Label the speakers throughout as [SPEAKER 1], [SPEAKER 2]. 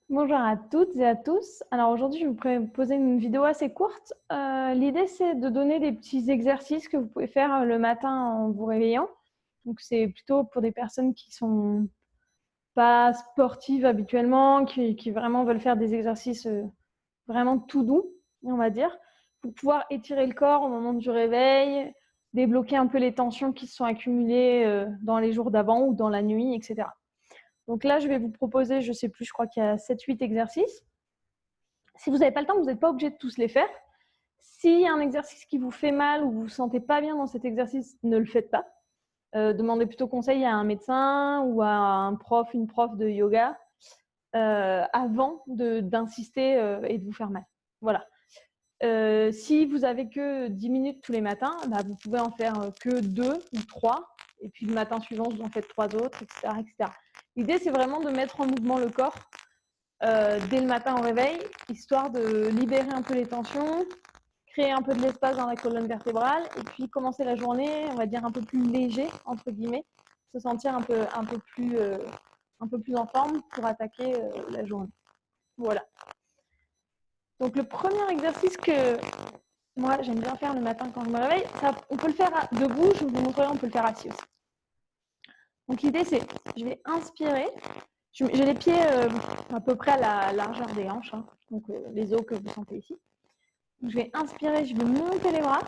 [SPEAKER 1] Bonjour à toutes et à tous. Alors aujourd'hui, je vais vous proposer une vidéo assez courte. L'idée, c'est de donner des petits exercices que vous pouvez faire le matin en vous réveillant. Donc c'est plutôt pour des personnes qui sont pas sportives habituellement, qui vraiment veulent faire des exercices vraiment tout doux, on va dire, pour pouvoir étirer le corps au moment du réveil, débloquer un peu les tensions qui se sont accumulées dans les jours d'avant ou dans la nuit, etc. Donc là, je vais vous proposer, je sais plus, je crois qu'il y a 7-8 exercices. Si vous n'avez pas le temps, vous n'êtes pas obligé de tous les faire. S'il y a un exercice qui vous fait mal ou vous ne vous sentez pas bien dans cet exercice, ne le faites pas. Demandez plutôt conseil à un médecin ou à un prof, une prof de yoga avant d'insister et de vous faire mal. Voilà. Si vous avez que 10 minutes tous les matins, bah, vous pouvez en faire que 2 ou 3. Et puis le matin suivant, vous en faites 3 autres, etc. etc. L'idée, c'est vraiment de mettre en mouvement le corps dès le matin au réveil, histoire de libérer un peu les tensions, créer un peu de l'espace dans la colonne vertébrale, et puis commencer la journée, on va dire, un peu plus léger, entre guillemets, se sentir un peu plus en forme pour attaquer la journée. Voilà. Donc le premier exercice que moi j'aime bien faire le matin quand je me réveille, on peut le faire debout, je vous montrerai, on peut le faire assis aussi. Donc l'idée c'est, je vais inspirer, j'ai les pieds à peu près à la largeur des hanches, hein, donc les os que vous sentez ici. Donc, je vais inspirer, je vais monter les bras.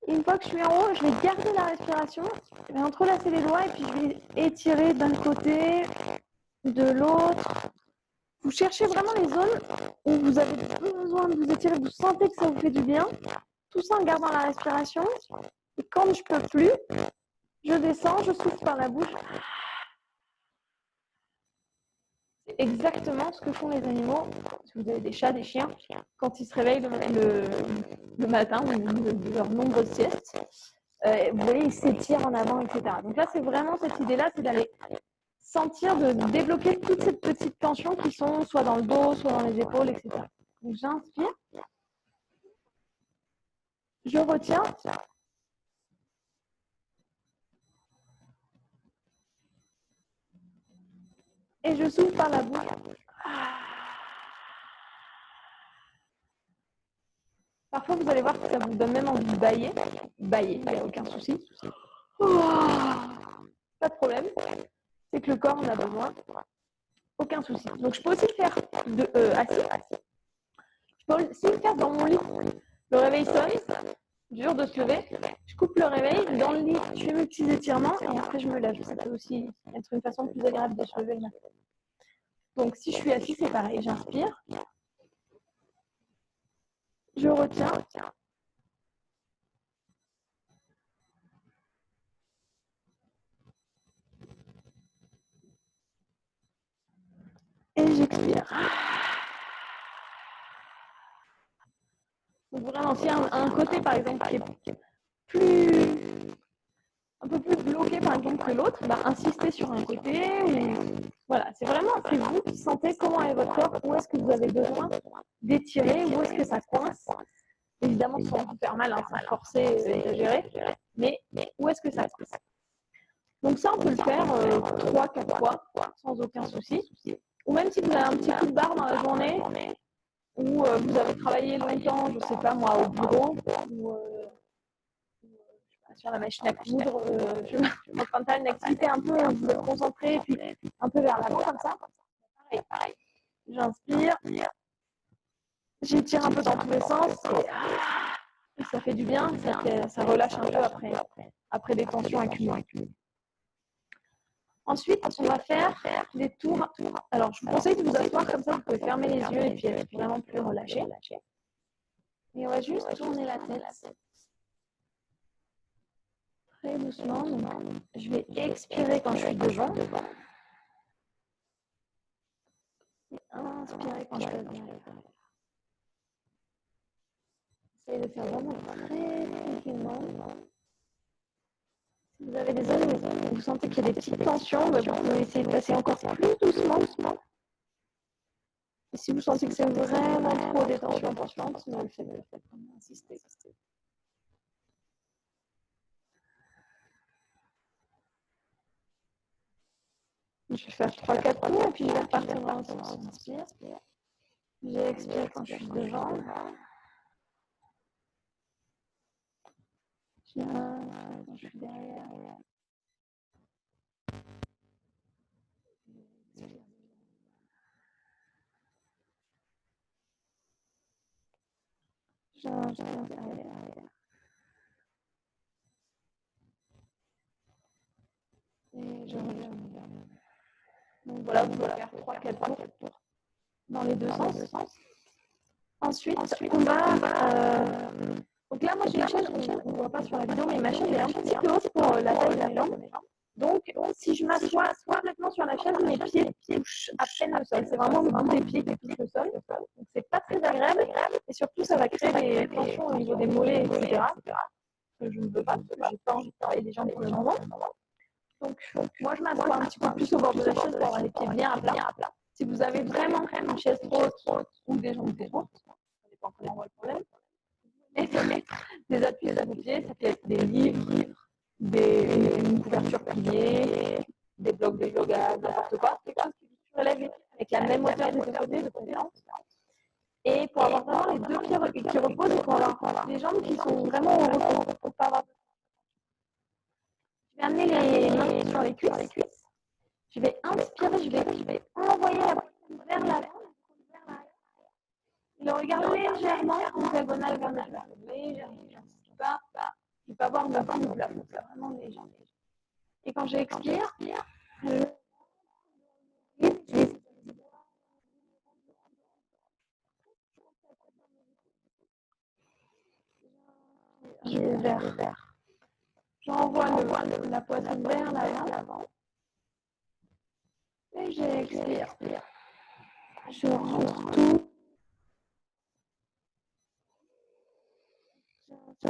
[SPEAKER 1] Une fois que je suis en haut, je vais garder la respiration, je vais entrelacer les doigts et puis je vais étirer d'un côté, de l'autre. Vous cherchez vraiment les zones où vous avez besoin de vous étirer, vous sentez que ça vous fait du bien. Tout ça en gardant la respiration. Et quand je peux plus, je descends, je souffle par la bouche. C'est exactement ce que font les animaux. Si vous avez des chats, des chiens, quand ils se réveillent le matin ou leur nombreuses siestes, vous voyez, ils s'étirent en avant, etc. Donc là, c'est vraiment cette idée-là, c'est d'aller sentir, de débloquer toutes ces petites tensions qui sont soit dans le dos, soit dans les épaules, etc. Donc j'inspire, je retiens, et je souffle par la bouche. Parfois, vous allez voir que ça vous donne même envie de bailler. Bailler, il n'y a aucun souci. Pas de problème. C'est que le corps en a besoin. Aucun souci. Donc, je peux aussi le faire assis. Je peux aussi le faire dans mon lit. Le réveil sonne, dur de se lever. Je coupe le réveil, dans le lit, je fais mes petits étirements et après je me lève. Ça peut aussi être une façon plus agréable de se lever le matin. Donc, si je suis assis, c'est pareil. J'inspire. Je retiens. Et j'expire. Donc vraiment, s'il y a un côté, par exemple, qui est un peu plus bloqué, par exemple, que l'autre, bah, insistez sur un côté. Voilà, c'est vraiment, c'est vous qui sentez comment est votre corps, où est-ce que vous avez besoin d'étirer, où est-ce que ça coince. Évidemment, sans vous faire mal, hein, sans forcer, exagérer, mais où est-ce que ça coince. Donc ça, on peut le faire 3-4 fois, sans aucun souci. Ou même si vous avez un petit coup de barre dans la journée, ou vous avez travaillé longtemps, je ne sais pas moi, au bureau, ou sur la machine à coudre, je suis en train de faire une activité un peu, vous êtes concentré, et puis un peu vers l'avant comme ça. Pareil. J'inspire, j'étire un peu dans tous les sens, et ça fait du bien, ça relâche un peu après des tensions accumulées. Ensuite, on va faire des tours. Alors, je vous conseille de vous asseoir comme ça, vous pouvez fermer les yeux et puis être vraiment plus relâché. Et on va juste tourner la tête. Très doucement. Donc, je vais expirer quand je suis devant. Et inspirer quand je suis derrière. Essayez de faire vraiment très tranquillement. Si vous avez des zones où vous sentez qu'il y a des petites tensions, vous pouvez essayer de passer encore plus doucement. Et si vous sentez que c'est vraiment trop des tensions importantes, ne le faites pas. Insistez. Je vais faire 3-4 tours et puis je vais repartir dans le sens. Inspire. J'expire quand je suis devant. Quand je suis derrière. J'inspire derrière. Et je reviens. Donc voilà, vous pouvez faire 3-4 tours dans les deux sens. Ensuite, on va... donc là, moi, j'ai une chaise, on ne voit pas sur la vidéo, mais ma chaise est un petit peu haute pour la taille de mes jambes. Donc, si je m'assois complètement sur la chaise, mes pieds touchent à peine le sol. C'est vraiment le bout des pieds qui touche le sol. Donc, c'est pas très agréable. Et surtout, ça va créer des tensions au niveau des mollets, etc. Que je ne veux pas, parce que j'ai pas envie de travailler les jambes pour le moment. Donc, moi, je m'assois un petit peu plus au bord de la chaise pour avoir les pieds bien à plat. Si vous avez vraiment une chaise trop haute ou des jambes trop hautes, ça dépend comment on voit le problème, et de mettre des appuis sur vos pieds, ça peut être des livres, une couverture pliée, des blocs de yoga, n'importe quoi. Quelque chose qui vous relève avec la même hauteur des deux côtés de préférence. Et pour avoir vraiment les deux pieds qui reposent, il faut avoir les jambes qui sont vraiment au repos pour pas avoir. Je vais amener les mains sur les cuisses. Je vais inspirer, je vais envoyer la poitrine vers l'avant. Le regard légèrement en diagonale vers l'avant. Légèrement. Je ne vais pas voir le plafond, vraiment léger. Et quand j'expire, je vais vers. J'envoie la poitrine vers l'avant. Et j'expire. Je rentre tout. Je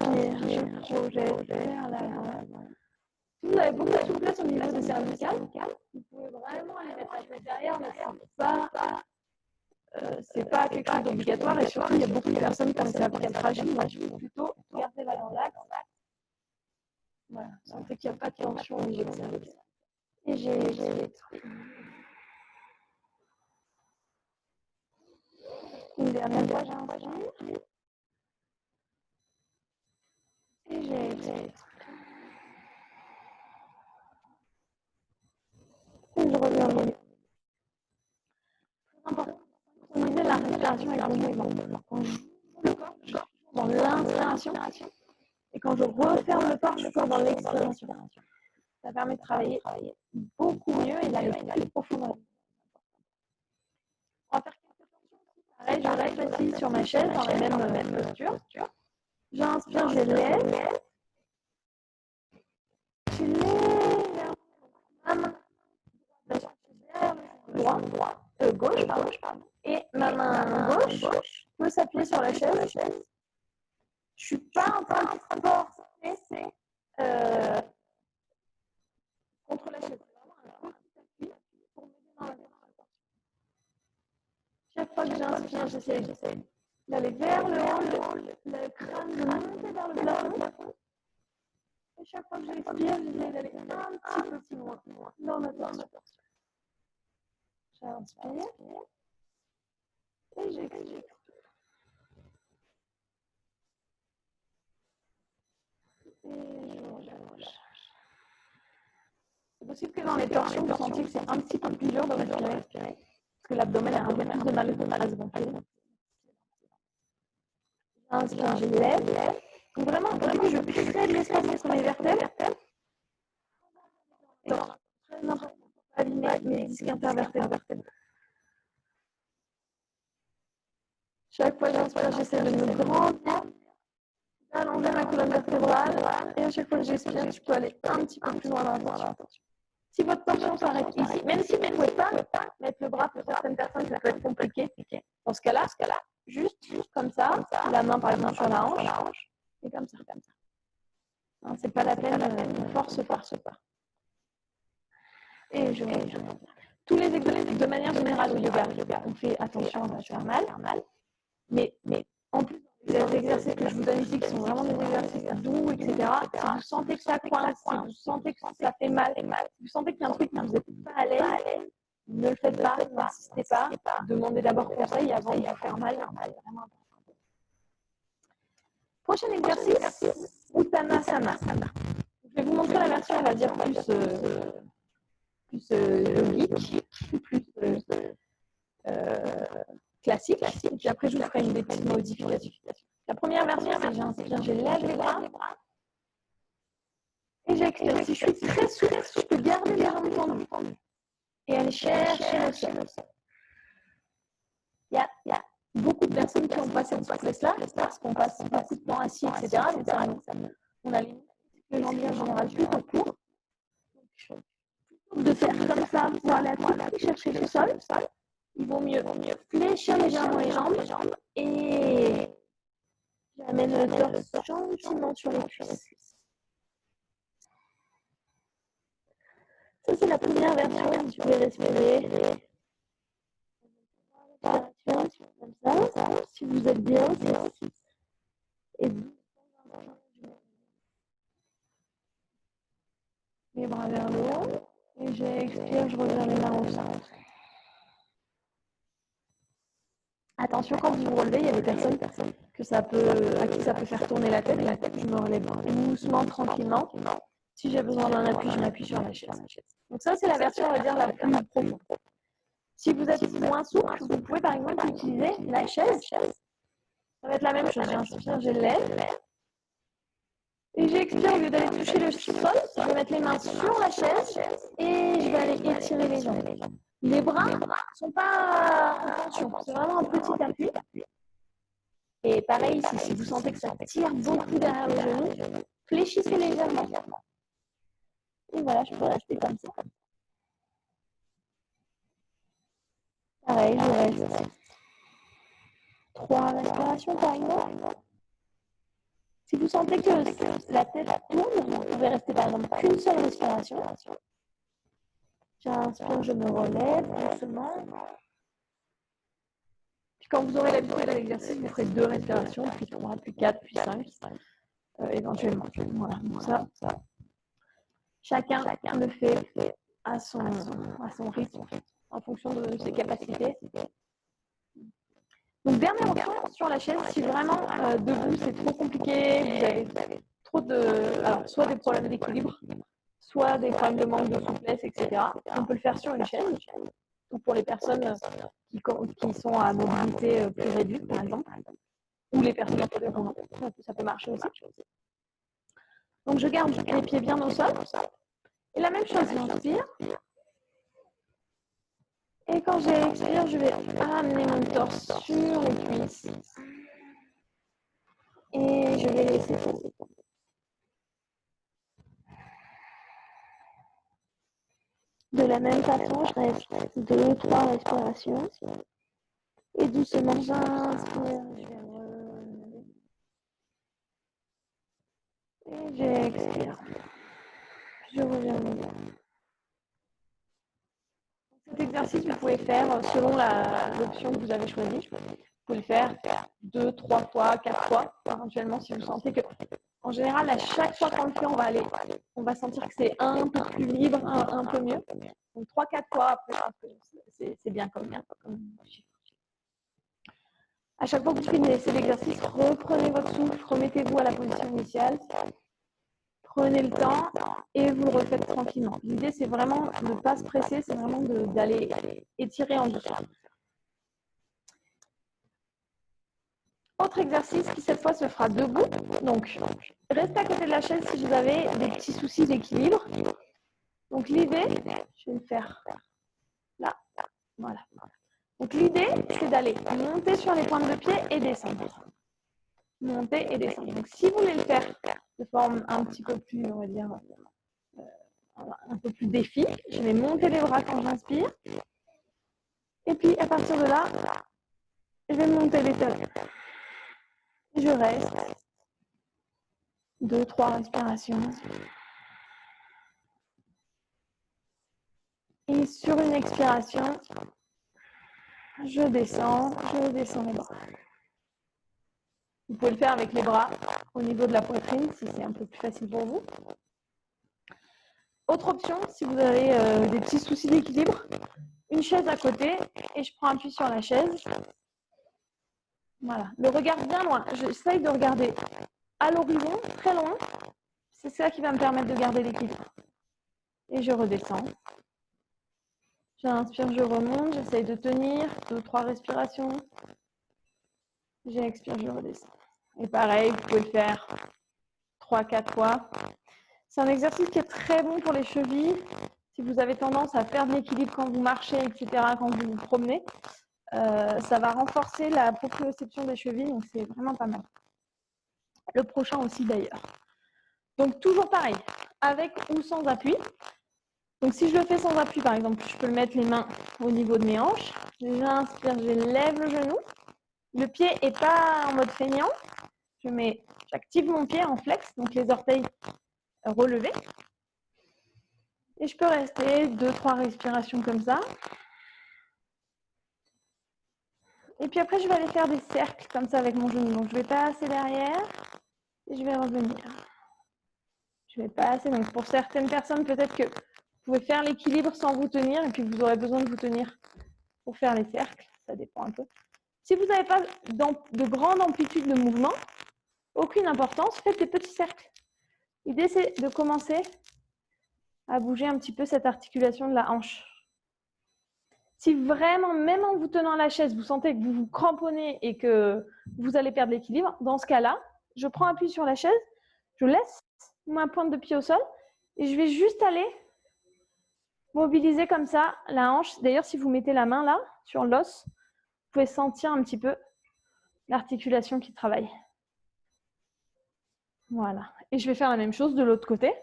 [SPEAKER 1] projette vers l'avant. Si vous avez beaucoup de souplesse au niveau des cervicales, vous pouvez vraiment aller mettre la tête derrière, mais c'est pas quelque chose d'obligatoire. Et surtout, il y a beaucoup de personnes qui ont les cervicales fragiles. Moi, je vais plutôt garder la relax. Voilà, ça fait qu'il n'y a pas de tension au niveau des cervicales. Et j'ai une dernière fois, j'inspire. Et j'ai et je reviens au milieu. Très important. On disait la respiration avec le mouvement. Quand je joue le corps, je suis dans l'inspiration. Et quand je referme le corps, je suis dans l'expiration. Ça permet de travailler beaucoup mieux et d'aller plus profondément. On va faire quelques tensions. Pareil, je reste assise sur ma chaise dans la même posture. J'inspire, je lève. Je lève ma main gauche, et ma main gauche peut s'appuyer sur la chaise. Je ne suis pas en train de forcer contre la chaise. Pour m'aider dans la porte. Chaque fois que j'inspire, j'essaie d'aller vers le haut, le crâne, de monter vers le plafond. Et chaque fois que j'expire, j'essaie d'aller un petit peu plus loin dans ma porte. J'inspire et j'expire. Et je relâche. C'est possible que dans les torsions, vous sentiez que c'est un petit peu plus dur de respirer, parce que l'abdomen a un peu plus de mal à se gonfler. J'inspire, je lève. Donc vraiment, au début, je crée de l'espace entre mes vertèbres. Et très important pour aligner mes disques intervertébraux. Chaque fois que j'inspire, j'essaie de me grandir, d'allonger ma colonne vertébrale. Et à chaque fois que j'expire, je peux aller un petit peu plus loin dans la torsion. Si votre tension s'arrête ici, même si vous ne pouvez pas mettre le bras pour certaines personnes, ça peut être compliqué. Dans ce cas-là, juste comme ça, la main par exemple sur la hanche, et comme ça. Non, c'est pas la peine, force pas. Et je tous les exercices, de manière générale au yoga, on fait attention à se faire mal, mais en plus les exercices que je vous donne ici, qui sont vraiment des exercices doux, etc., si vous sentez que ça coince, si vous sentez que ça fait mal, si vous sentez qu'il y a un truc que vous n'êtes pas à l'aise, ne le faites pas, n'insistez pas, demandez d'abord conseil avant de vous faire mal. Prochain exercice, Uttanasana. Je vais vous montrer la version, on va dire, plus yogique, plus classique. Et puis après, je vous ferai des petites modifications. La première version, c'est j'inspire, je lève les bras et j'expire. Si je suis très souple, je peux garder les jambes tendues et aller chercher le sol. Il y a beaucoup de personnes qui n'ont pas cette souplesse-là parce qu'on passe beaucoup de temps assis, etc. Donc, on a les jambes en général plutôt courtes. De faire comme ça pour aller à tout prix chercher le sol, il vaut mieux fléchir légèrement les jambes et j'amène le torse gentiment sur les cuisses. Ça, c'est la première version. Vous pouvez respirer. Comme ça, si vous êtes bien. Et les bras vers le haut. Et j'expire, je reviens les mains au centre. Attention, quand vous vous relevez, il y a des personnes à qui ça peut faire tourner la tête. Je me relève doucement, tranquillement. Si j'ai besoin d'un appui, je m'appuie sur la chaise. Donc ça, c'est la version, on va dire, la plus profonde. Si vous êtes moins souple, vous pouvez par exemple utiliser la chaise. Ça va être la même chose. J'inspire, je lève. Et j'expire, au lieu d'aller toucher le sol, je vais mettre les mains sur la chaise et je vais aller étirer les jambes. Les bras ne sont pas en tension, c'est vraiment un petit appui. Et pareil ici, si vous sentez que ça tire beaucoup derrière le genou, fléchissez légèrement. Et voilà, je peux rester comme ça. Pareil, je reste 3 respirations par exemple. Si vous sentez que la tête tourne, vous pouvez rester par exemple qu'une seule respiration. J'inspire, je me relève doucement. Puis quand vous aurez l'habitude de l'exercice, vous ferez 2 respirations, puis 3, puis 4, puis 5, éventuellement. Voilà, donc ça, chacun le fait à son rythme, en fonction de ses capacités. Donc, dernière option sur la chaise, si vraiment debout c'est trop compliqué, vous avez trop alors, soit des problèmes d'équilibre, soit des problèmes de manque de souplesse, etc. On peut le faire sur une chaise, ou pour les personnes qui sont à mobilité plus réduite, par exemple, ou les personnes indépendantes, ça peut marcher aussi. Donc, je garde les pieds bien au sol, et la même chose, j'inspire. Et quand j'expire, je vais amener mon torse sur les cuisses. Et je vais laisser tomber. De la même façon, je reste 2-3 respirations. Et doucement, j'inspire, je vais relever. Et j'expire. Je reviens. Cet exercice, vous pouvez faire selon l'option que vous avez choisie. Vous pouvez le faire 2, 3 fois, 4 fois, éventuellement, si vous sentez que, en général, à chaque fois qu'on le fait, on va sentir que c'est un peu plus libre, un peu mieux. Donc 3-4 fois, après, c'est bien comme chiffre. À chaque fois que vous finissez l'exercice, reprenez votre souffle, remettez-vous à la position initiale. Prenez le temps et vous le refaites tranquillement. L'idée, c'est vraiment de ne pas se presser, c'est vraiment d'aller étirer en douceur. Autre exercice qui, cette fois, se fera debout. Donc, restez à côté de la chaise si vous avez des petits soucis d'équilibre. Donc, l'idée, je vais le faire là. Voilà. Donc, l'idée, c'est d'aller monter sur les pointes de pied et descendre. Monter et descendre. Donc, si vous voulez le faire de forme un petit peu plus, on va dire, un peu plus défi, je vais monter les bras quand j'inspire. Et puis, à partir de là, je vais monter les talons. Je reste 2-3 respirations. Et sur une expiration, je descends les bras. Vous pouvez le faire avec les bras au niveau de la poitrine si c'est un peu plus facile pour vous. Autre option, si vous avez des petits soucis d'équilibre, une chaise à côté et je prends appui sur la chaise. Voilà, le regard bien loin. J'essaye de regarder à l'horizon, très loin. C'est ça qui va me permettre de garder l'équilibre. Et je redescends. J'inspire, je remonte, j'essaye de tenir 2-3 respirations. J'expire, je redescends. Et pareil, vous pouvez le faire 3-4 fois. C'est un exercice qui est très bon pour les chevilles. Si vous avez tendance à perdre l'équilibre quand vous marchez, etc., quand vous vous promenez, ça va renforcer la proprioception des chevilles, donc c'est vraiment pas mal. Le prochain aussi d'ailleurs. Donc toujours pareil, avec ou sans appui. Donc si je le fais sans appui, par exemple, je peux le mettre les mains au niveau de mes hanches. J'inspire, je lève le genou. Le pied n'est pas en mode feignant. J'active mon pied en flex, donc les orteils relevés. Et je peux rester 2-3 respirations comme ça. Et puis après, je vais aller faire des cercles comme ça avec mon genou. Donc je vais passer derrière et je vais revenir. Je vais passer. Donc pour certaines personnes, peut-être que vous pouvez faire l'équilibre sans vous tenir et puis vous aurez besoin de vous tenir pour faire les cercles. Ça dépend un peu. Si vous n'avez pas de grande amplitude de mouvement, aucune importance, faites des petits cercles. L'idée, c'est de commencer à bouger un petit peu cette articulation de la hanche. Si vraiment, même en vous tenant la chaise, vous sentez que vous vous cramponnez et que vous allez perdre l'équilibre, dans ce cas-là, je prends appui sur la chaise, je laisse ma pointe de pied au sol et je vais juste aller mobiliser comme ça la hanche. D'ailleurs, si vous mettez la main là, sur l'os, vous pouvez sentir un petit peu l'articulation qui travaille. Voilà. Et je vais faire la même chose de l'autre côté.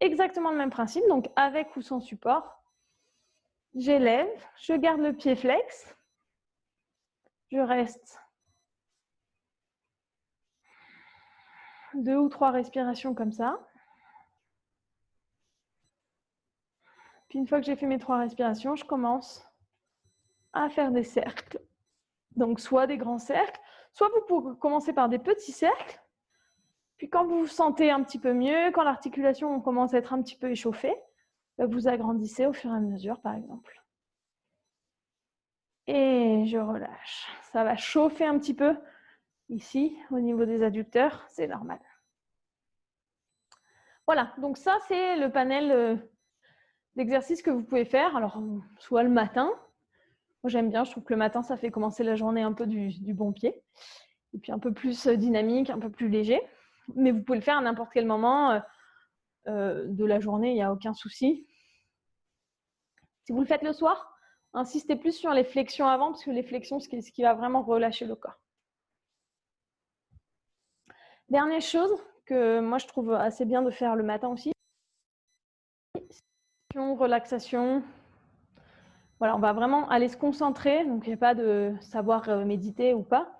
[SPEAKER 1] Exactement le même principe, donc avec ou sans support. J'élève, je garde le pied flex. Je reste 2 ou 3 respirations comme ça. Puis une fois que j'ai fait mes 3 respirations, je commence à faire des cercles. Donc soit des grands cercles, soit vous pouvez commencer par des petits cercles. Puis quand vous vous sentez un petit peu mieux, quand l'articulation commence à être un petit peu échauffée, vous agrandissez au fur et à mesure, par exemple. Et je relâche. Ça va chauffer un petit peu ici, au niveau des adducteurs, c'est normal. Voilà, donc ça, c'est le panel d'exercices que vous pouvez faire. Alors, soit le matin. Moi, j'aime bien, je trouve que le matin, ça fait commencer la journée un peu du bon pied. Et puis un peu plus dynamique, un peu plus léger. Mais vous pouvez le faire à n'importe quel moment de la journée, il n'y a aucun souci. Si vous le faites le soir, insistez plus sur les flexions avant, parce que les flexions, c'est ce qui va vraiment relâcher le corps. Dernière chose que moi, je trouve assez bien de faire le matin aussi, relaxation. Voilà, on va vraiment aller se concentrer, donc il n'y a pas de savoir méditer ou pas.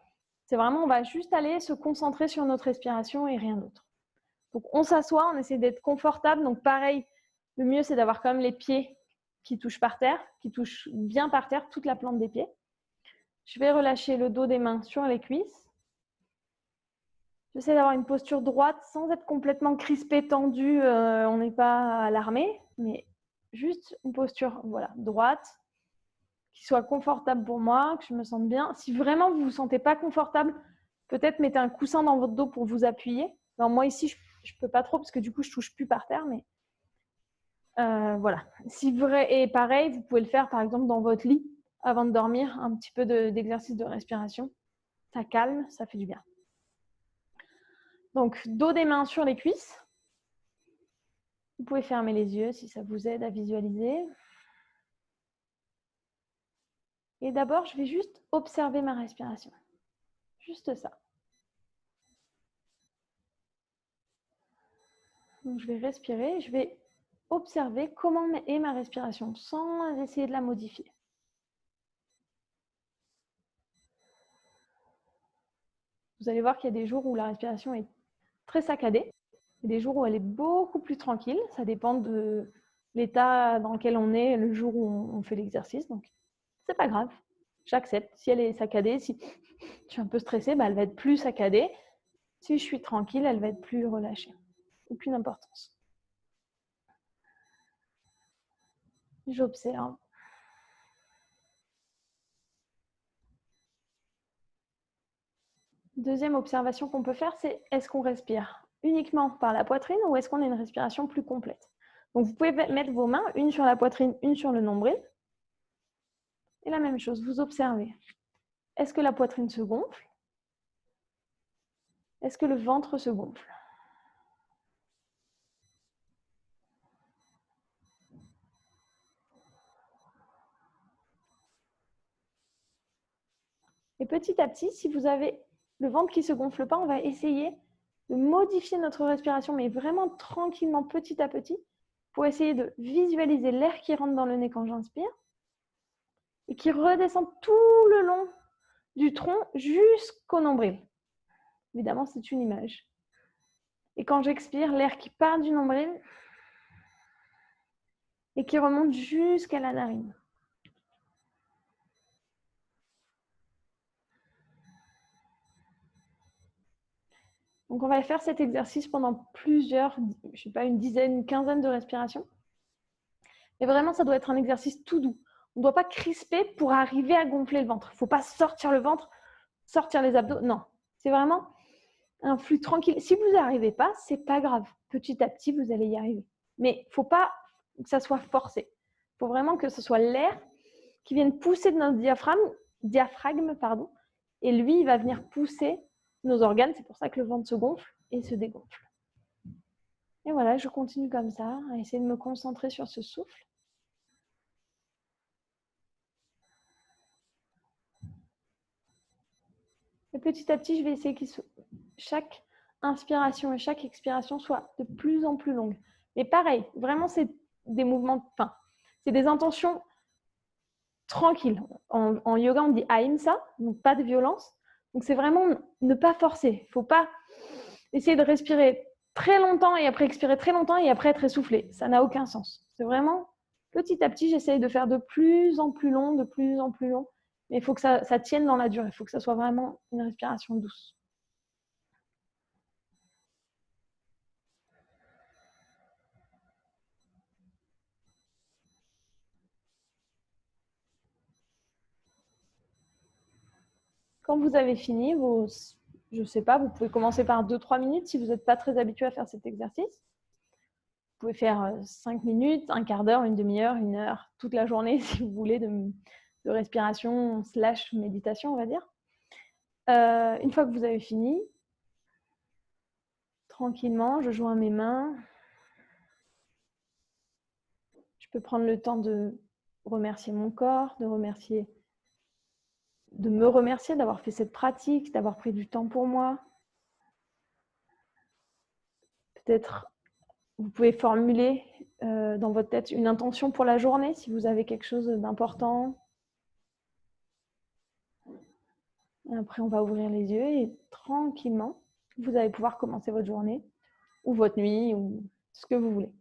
[SPEAKER 1] C'est vraiment, on va juste aller se concentrer sur notre respiration et rien d'autre. Donc on s'assoit, on essaie d'être confortable. Donc pareil, le mieux c'est d'avoir quand même les pieds qui touchent par terre, qui touchent bien par terre, toute la plante des pieds. Je vais relâcher le dos des mains sur les cuisses. J'essaie d'avoir une posture droite sans être complètement crispé, tendu. On n'est pas à l'armée, mais juste une posture voilà, droite, qui soit confortable pour moi, que je me sente bien. Si vraiment vous ne vous sentez pas confortable, peut-être mettez un coussin dans votre dos pour vous appuyer. Alors moi ici, je ne peux pas trop parce que du coup, je ne touche plus par terre, mais voilà. Et pareil, vous pouvez le faire par exemple dans votre lit avant de dormir, un petit peu d'exercice de respiration. Ça calme, ça fait du bien. Donc, dos des mains sur les cuisses. Vous pouvez fermer les yeux si ça vous aide à visualiser. Et d'abord, je vais juste observer ma respiration. Juste ça. Donc, je vais respirer, je vais observer comment est ma respiration sans essayer de la modifier. Vous allez voir qu'il y a des jours où la respiration est très saccadée et des jours où elle est beaucoup plus tranquille. Ça dépend de l'état dans lequel on est le jour où on fait l'exercice. Donc, c'est pas grave. J'accepte. Si elle est saccadée, si je suis un peu stressée, elle va être plus saccadée. Si je suis tranquille, elle va être plus relâchée. Aucune importance. J'observe. Deuxième observation qu'on peut faire, c'est est-ce qu'on respire uniquement par la poitrine ou est-ce qu'on a une respiration plus complète? Donc, vous pouvez mettre vos mains, une sur la poitrine, une sur le nombril. Et la même chose, vous observez. Est-ce que la poitrine se gonfle? Est-ce que le ventre se gonfle? Et petit à petit, si vous avez le ventre qui ne se gonfle pas, on va essayer de modifier notre respiration, mais vraiment tranquillement, petit à petit, pour essayer de visualiser l'air qui rentre dans le nez quand j'inspire et qui redescend tout le long du tronc jusqu'au nombril. Évidemment, c'est une image. Et quand j'expire, l'air qui part du nombril et qui remonte jusqu'à la narine. Donc, on va faire cet exercice pendant plusieurs, je sais pas, une dizaine, une quinzaine de respirations. Et vraiment, ça doit être un exercice tout doux. On ne doit pas crisper pour arriver à gonfler le ventre. Il ne faut pas sortir le ventre, sortir les abdos. Non, c'est vraiment un flux tranquille. Si vous n'y arrivez pas, ce n'est pas grave. Petit à petit, vous allez y arriver. Mais il ne faut pas que ça soit forcé. Il faut vraiment que ce soit l'air qui vienne pousser de notre diaphragme, et lui, il va venir pousser nos organes. C'est pour ça que le ventre se gonfle et se dégonfle. Et voilà, je continue comme ça, à essayer de me concentrer sur ce souffle. Et petit à petit, je vais essayer que chaque inspiration et chaque expiration soit de plus en plus longue. Mais pareil, vraiment, c'est des mouvements, c'est des intentions tranquilles. En yoga, on dit ahimsa, donc pas de violence. Donc, c'est vraiment ne pas forcer. Il ne faut pas essayer de respirer très longtemps et après expirer très longtemps et après être essoufflé. Ça n'a aucun sens. C'est vraiment petit à petit, j'essaye de faire de plus en plus long, de plus en plus long. Mais il faut que ça tienne dans la durée. Il faut que ça soit vraiment une respiration douce. Quand vous avez fini, je ne sais pas, vous pouvez commencer par 2-3 minutes si vous n'êtes pas très habitué à faire cet exercice. Vous pouvez faire 5 minutes, un quart d'heure, une demi-heure, une heure, toute la journée si vous voulez de respiration / méditation, on va dire. Une fois que vous avez fini, tranquillement, je joins mes mains. Je peux prendre le temps de remercier mon corps, de me remercier d'avoir fait cette pratique, d'avoir pris du temps pour moi. Peut-être vous pouvez formuler dans votre tête une intention pour la journée si vous avez quelque chose d'important. Après, on va ouvrir les yeux et tranquillement, vous allez pouvoir commencer votre journée ou votre nuit ou ce que vous voulez.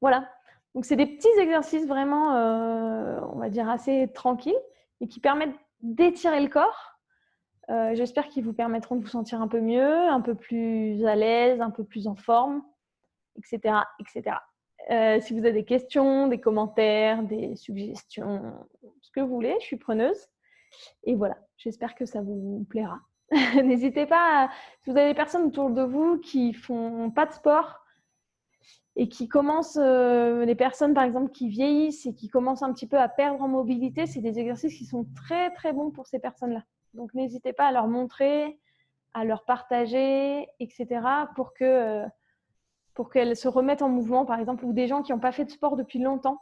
[SPEAKER 1] Voilà. Donc, c'est des petits exercices vraiment, on va dire, assez tranquilles et qui permettent d'étirer le corps. J'espère qu'ils vous permettront de vous sentir un peu mieux, un peu plus à l'aise, un peu plus en forme, etc. etc. Si vous avez des questions, des commentaires, des suggestions, ce que vous voulez, je suis preneuse. Et voilà, j'espère que ça vous plaira. N'hésitez pas, si vous avez des personnes autour de vous qui font pas de sport et qui commencent, les personnes par exemple qui vieillissent et qui commencent un petit peu à perdre en mobilité, c'est des exercices qui sont très très bons pour ces personnes-là. Donc n'hésitez pas à leur montrer, à leur partager, etc. pour qu'elles se remettent en mouvement, par exemple, ou des gens qui n'ont pas fait de sport depuis longtemps.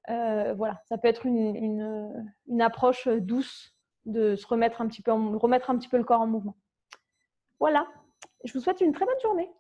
[SPEAKER 1] Voilà, ça peut être une approche douce de se remettre un petit peu le corps en mouvement. Voilà, je vous souhaite une très bonne journée.